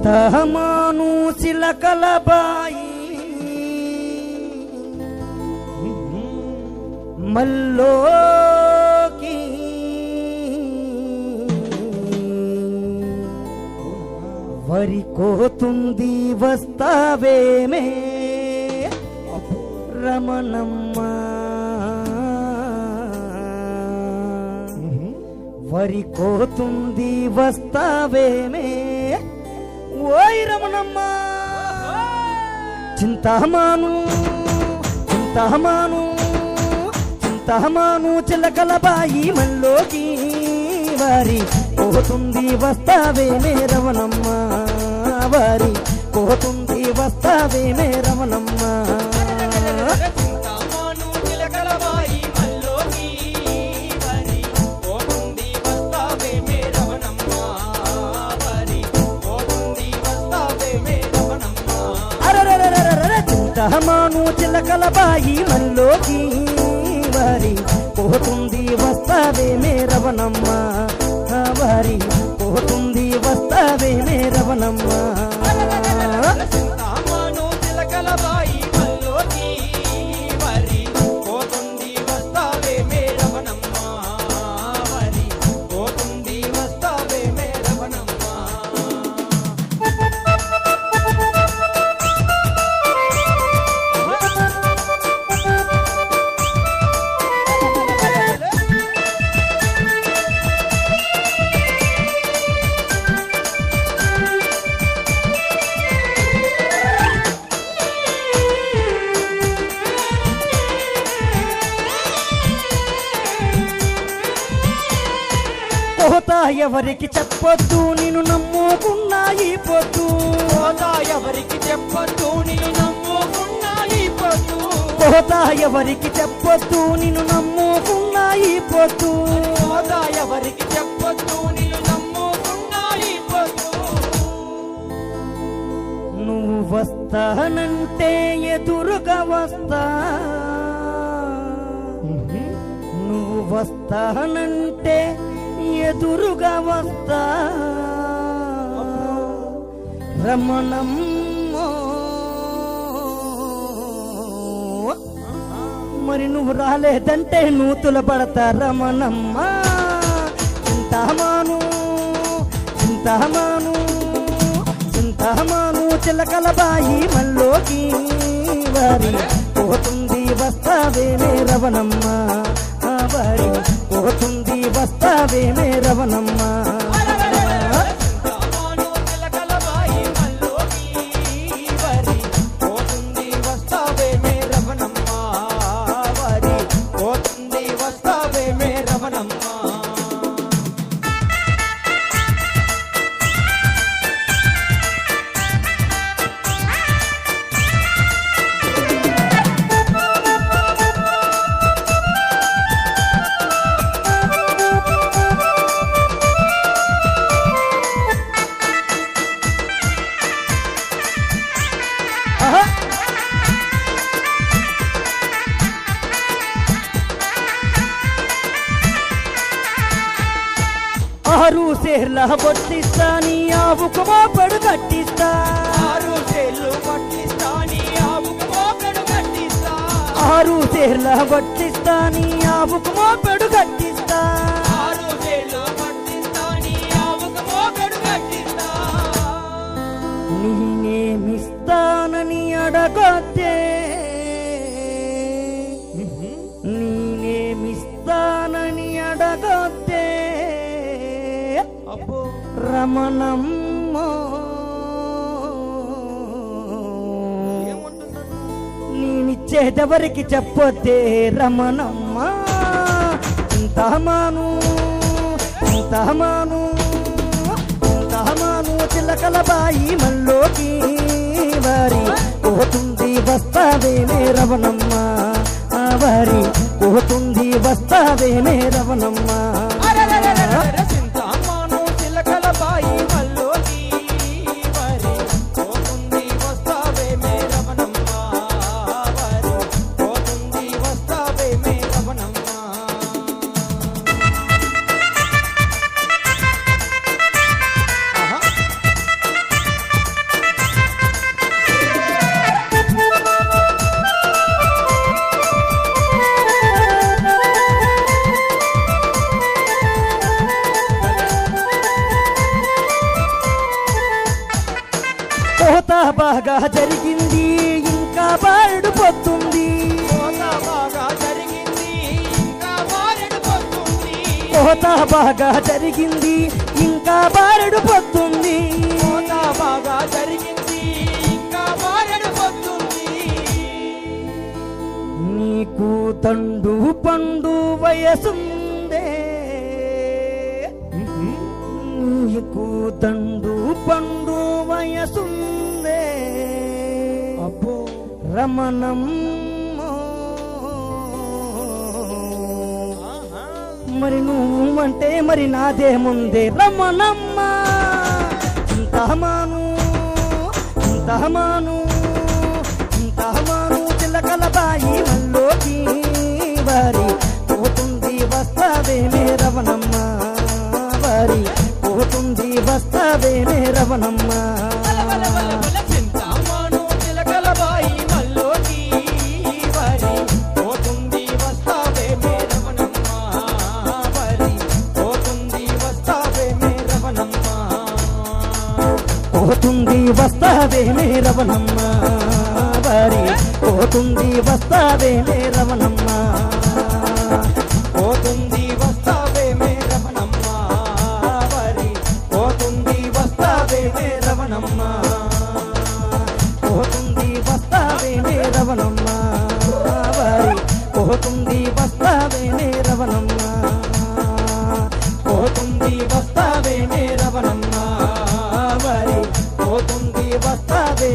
చింతమాను చిలకలబాయి మల్లోకి వరి కోతుంది వస్తావేమే రమణమ్మ వరి కోతుంది వస్తావేమే ఓయ్ రమణమ్మ చింతమాను చింతమాను చింతమాను చిలకలబాయి మల్లోకి వారి కోతుంది వస్తావేమే రమణమ్మ వారి కోతుంది వస్తావేమే రమణమ్మ చింతమాను చిలకలబాయి మల్లోకి వారి కోతుంది వస్తావేమే రమణమ్మ వారి కోతుంది వస్తావేమే రమణమ్మ కోత ఎవరికి చెప్పొద్దు నిన్ను నమ్ముకున్నా ఈ పొద్దు కోత ఎవరికి చెప్పొద్దు నిన్ను నమ్ముకున్నా ఈ పొద్దు కోత ఎవరికి చెప్పొద్దు నిన్ను నమ్ముకున్నా ఈ పొద్దు కోత ఎవరికి చెప్పొద్దు నిన్ను నమ్ముకున్నా ఈ పొద్దు నువ్వు వస్తానంటే ఎదురుగా వస్తా నువ్వు వస్తానంటే ఎదురుగా వస్తా రమణమ్మ మరి నువ్వు రాలేదంటే నూతుల పడతా రమణమ్మ చింతమాను చింతమాను చింతమాను చిలకలబాయి మల్లోకి వారి పోతుంది వస్తావేమే రమణమ్మ వారి పోతుంది వస్తావేమే రమణమ్మ ఆరు సేర్ల బొట్టిస్తా నీ ఆవుకు మోపెడు కట్టిస్తా ఆరు సేర్లు పట్టిస్తా నీ ఆవుకు మోపెడు కట్టిస్తా ఆరు సేర్ల బొట్టిస్తా నీ ఆవుకు మోపెడు కట్టిస్తా ఆరు సేర్లు పట్టిస్తా నీ ఆవుకు మోపెడు కట్టిస్తా నేనేమిస్తానని అడగొద్దే నేనేమిస్తానని అడగొద్దే రమణమ్మ నేనిచ్చేదెవరికి చెప్పొద్దే రమణమ్మ చింతమాను చింతమాను చింతమాను చిలకలబాయి మల్లోకి వారి పోతుంది వస్తావేమే రమణమ్మ వారి పోతుంది వస్తావేమే రమణమ్మ చింతమాను చిలకలబాయి మల్లోకి వారి పోతుంది వస్తావేమే రమణమ్మ వారి పోతుంది వస్తావేమే రమణమ్మ బాగా జరిగింది ఇంకా బారుడు పోతుంది కోత బాగా జరిగింది ఇంకా బారెడు పొద్దుంది కోత బాగా జరిగింది ఇంకా బారుడు పోతుంది కోత బాగా జరిగింది ఇంకా బారెడు పొద్దుంది నీకు తండు పండు వయసుందే నీకు తండు పండు వయసుందే అబ్బో రమణమ్మ మరి నువ్వంటే మరి నాదేముందే రమణమ్మ చింతమాను చింతమాను చింతమాను చిలకల బాయి మల్లోకి వారి పోతుంది వస్తావేమే రవణమ్మ వారి పోతుంది వస్తావేమే రవణమ్మ చింతామణు చిలకల బాయి మల్లోకి వరి పోతుంది వస్తావే మేరవనమ్మ వరి పోతుంది వస్తావే మేరవనమ్మ పోతుంది వస్తావేమే రవణమ్మ వారి పోతుంది వస్తావేమే రవణమ్మ పోతుంది వస్తావే మేరవనమ్మ వరి పోతుంది వస్తావే మేరవనమ్మ పోతుంది వస్తావేమే రవణమ్మ వారి పోతుంది వస్తావేమే రవణమ్మ పోతుంది వస్తావే మేరవనమ్మ వరి పోతుంది వస్తావే